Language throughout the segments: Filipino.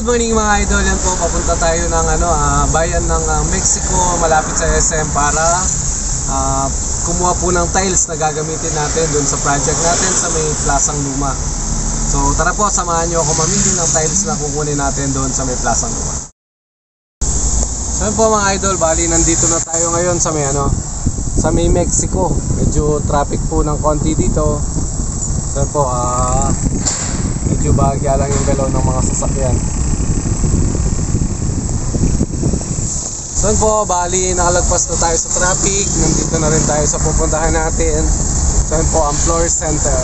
good morning mga idol. Yan po, papunta tayo ng bayan ng Mexico, malapit sa SM para kumuha po ng tiles na gagamitin natin dun sa project natin sa may Plasang Luma. So tara po, samahan nyo ako mamili ng tiles na kukunin natin doon sa may Plasang Luma. So yan po mga idol, bali nandito na tayo ngayon sa may Mexico. Medyo traffic po ng konti dito. So yan po, medyo bahagya lang yung galaw ng mga sasakyan. So yan po, bali nakalagpas na tayo sa traffic. Nandito na rin tayo sa pupuntahan natin. So yan po ang floor center.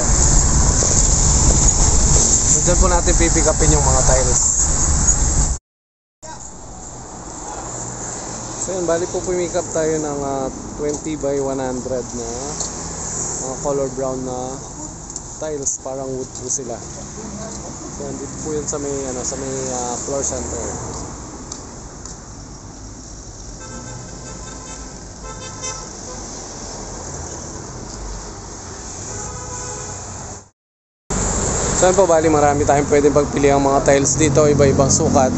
So dyan po natin pipick upin yung mga tiles. So yan, bali po pumick up tayo ng 20 by 100 na mga color brown na tiles, parang wood po sila. So dito po yun sa may floor center. So yan po, bali marami tayong pwedeng pagpili ang mga tiles dito, iba-ibang sukat.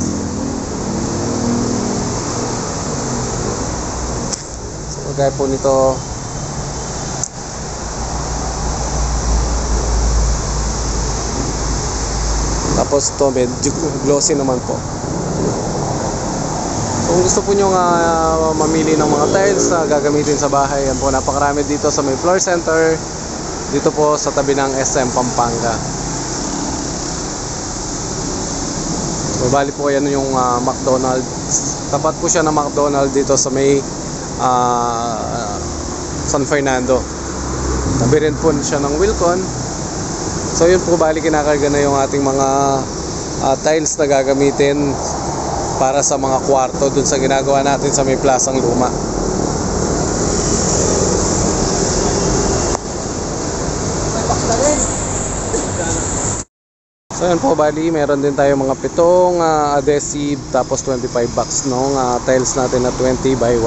So kagaya po nito, tapos ito medyo glossy naman po. Kung gusto po nyo mamili ng mga tiles na gagamitin sa bahay, yan po, napakarami dito sa may floor center, dito po sa tabi ng SM Pampanga. So bali po yan yung McDonald's. Tapat po siya ng McDonald's dito sa may San Fernando. Tabi rin po siya ng Wilcon. So yun po, bali kinakarga na yung ating mga tiles na gagamitin para sa mga kwarto dun sa ginagawa natin sa may Plasang Luma. So yan po, bali meron din tayo mga 7 adhesive, tapos 25 bucks nung tiles natin na 20 by 100.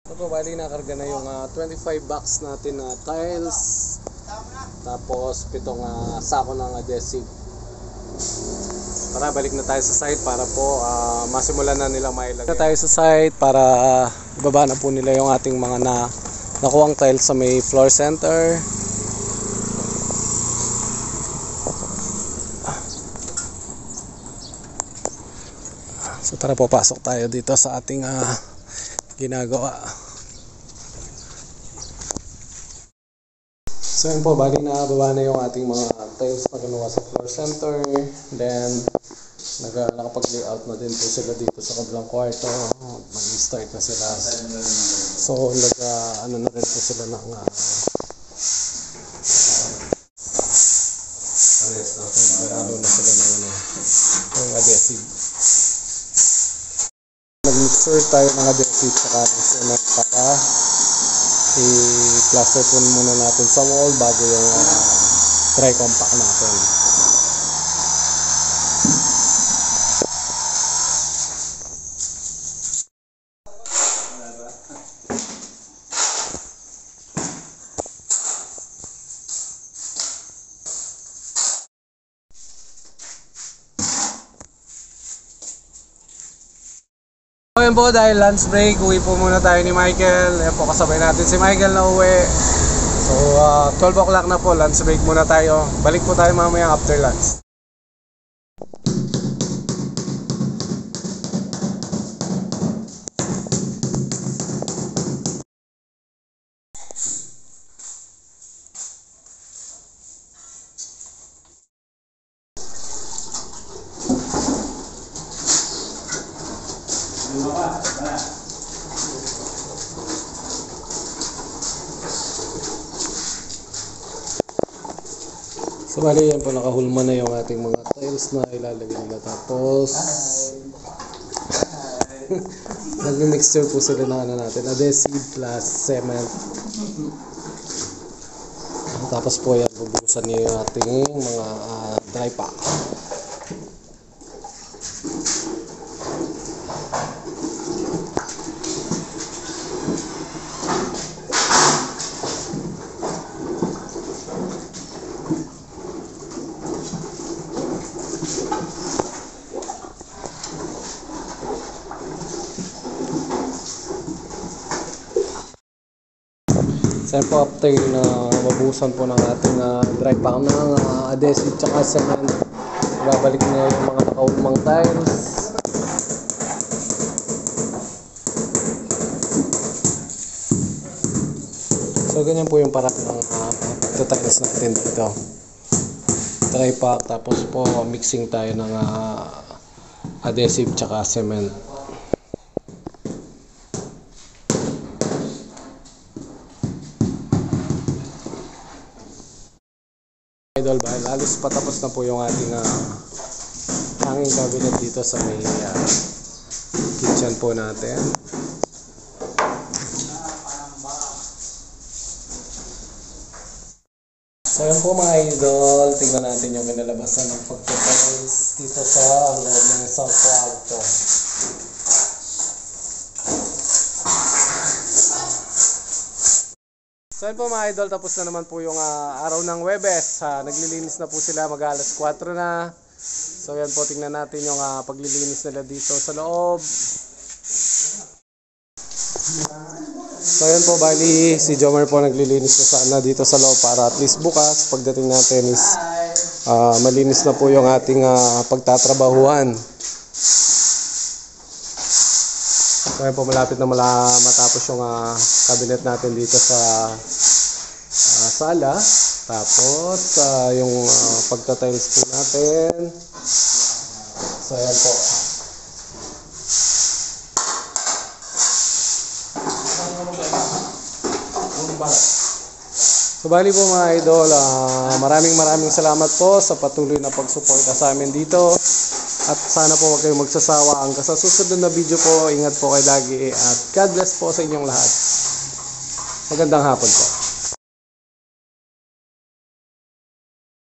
So bali nakarga na yung 25 bucks natin na tiles, tapos 7 sako ng adhesive. Tara, balik na tayo sa site para po masimulan na nila mailagay. Tayo sa site para ibaba na po nila yung ating mga nakuhang tiles sa may floor center. So tara po, pasok tayo dito sa ating ginagawa. So yun po, bali na baba na yung ating mga tiles na ginawa sa floor center. Then nakapag-layout na din po sila dito sa kabilang kwarto. Mag-start na sila. So ano na rin po sila ng ano na sila ng adhesive. Nag-mixture tayo ng adhesive saka ng cement para i-plaster po muna natin sa wall bago yung dry compact natin. So yun po, dahil lunch break, uwi po muna tayo ni Michael. Ayan po, kasabay natin si Michael na uwi. So 12 o'clock na po, lunch break muna tayo. Balik po tayo mamaya after lunch. So bali yan po, nakahulma na yung ating mga tiles na ilalagay nila. Tapos nag-mixture po sila ng natin, adhesive plus cement. Tapos po yan, bubuhusan niyo yung ating mga dry pack. So yan po, after na mabuhusan po ng ating dry pack ng adhesive tsaka cement, babalik na yung mga nakaumang tiles. So ganyan po yung parang tiles natin dito. Dry pack, tapos po mixing tayo ng adhesive tsaka cement. Idol, dahil halos patapos na po yung ating hanging cabinet dito sa may kitchen po natin. So yun po mga idol, tingnan natin yung kinalabasan ng pagtitiles dito sa loob ng isang kwarto. So yun po mga idol, tapos na naman po yung araw ng Huwebes. Naglilinis na po sila, mag-alas 4 na. So yan po, tingnan natin yung paglilinis nila dito sa loob. So yan po, bali si Jomar po naglilinis na sana dito sa loob para at least bukas pagdating natin is malinis na po yung ating pagtatrabahuan. So yan po, malapit na matapos yung cabinet natin dito sa sala. Tapos yung pagta-tiles po natin. So yan po. So bali po mga idol, maraming salamat po sa patuloy na pagsuporta sa amin dito. At sana po huwag kayong magsasawa. Hanggang sa susunod na video po, ingat po kayo lagi at God bless po sa inyong lahat. Magandang hapon po.